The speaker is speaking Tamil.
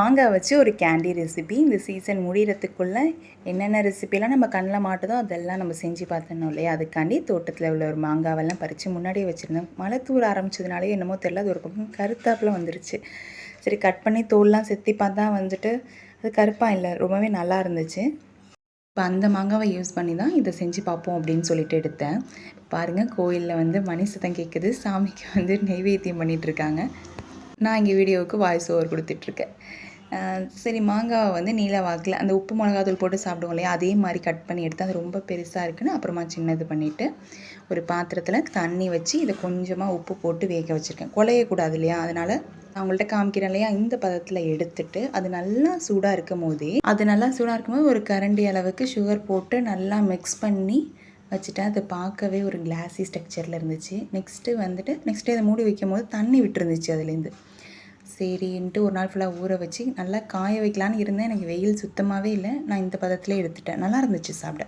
மாங்காய் வச்சு ஒரு கேண்டி ரெசிபி. இந்த சீசன் முடிகிறதுக்குள்ளே என்னென்ன ரெசிபிலாம் நம்ம கண்ணில் மாட்டுதோ அதெல்லாம் நம்ம செஞ்சு பார்த்துடணும் இல்லையா? அதுக்காண்டி தோட்டத்தில் உள்ள ஒரு மாங்காவெல்லாம் பறித்து முன்னாடியே வச்சுருந்தேன். மழை தூர ஆரம்பிச்சதுனாலே என்னமோ தெரில, அது ஒரு பக்கம் கருத்தாப்பில் வந்துருச்சு. சரி, கட் பண்ணி தோல்லாம் செத்தி பார்த்தா வந்துட்டு அது கருப்பாக இல்லை, ரொம்பவே நல்லா இருந்துச்சு. இப்போ அந்த மாங்காவை யூஸ் பண்ணி தான் இதை செஞ்சு பார்ப்போம் அப்படின்னு சொல்லிட்டு எடுத்தேன். பாருங்கள், கோயிலில் வந்து மணி சத்தம் கேட்குது. சாமிக்கு வந்து நெய்வேத்தியம் பண்ணிகிட்ருக்காங்க. நான் இங்கே வீடியோவுக்கு வாய்ஸ் ஓவர் கொடுத்துட்ருக்கேன். சரி, மாங்காவை வந்து நீல வாக்கில் அந்த உப்பு மிளகாத்தூள் போட்டு சாப்பிடுவோம் இல்லையா, அதே மாதிரி கட் பண்ணி எடுத்து அது ரொம்ப பெருசாக இருக்குன்னு அப்புறமா சின்னது பண்ணிவிட்டு ஒரு பாத்திரத்தில் தண்ணி வச்சு இதை கொஞ்சமாக உப்பு போட்டு வேக வச்சுருக்கேன். குழையக்கூடாது இல்லையா, அதனால் நான் உங்கள்கிட்ட காமிக்கிறேன் இல்லையா, இந்த பதத்தில் எடுத்துட்டு அது நல்லா சூடாக இருக்கும் போதே ஒரு கரண்டி அளவுக்கு சுகர் போட்டு நல்லா மிக்ஸ் பண்ணி வச்சுட்டேன். அது பார்க்கவே ஒரு கிளாஸி ஸ்ட்ரக்சரில் இருந்துச்சு. நெக்ஸ்ட்டு இதை மூடி வைக்கும் போது தண்ணி விட்டுருந்துச்சு அதுலேருந்து. சரின்ட்டு ஒரு நாள் ஃபுல்லாக ஊற வச்சு நல்லா காய வைக்கலான்னு இருந்தேன். எனக்கு வெயில் சுத்தமாகவே இல்லை. நான் இந்த பதத்தில் எடுத்துட்டேன். நல்லா இருந்துச்சு சாப்பிட.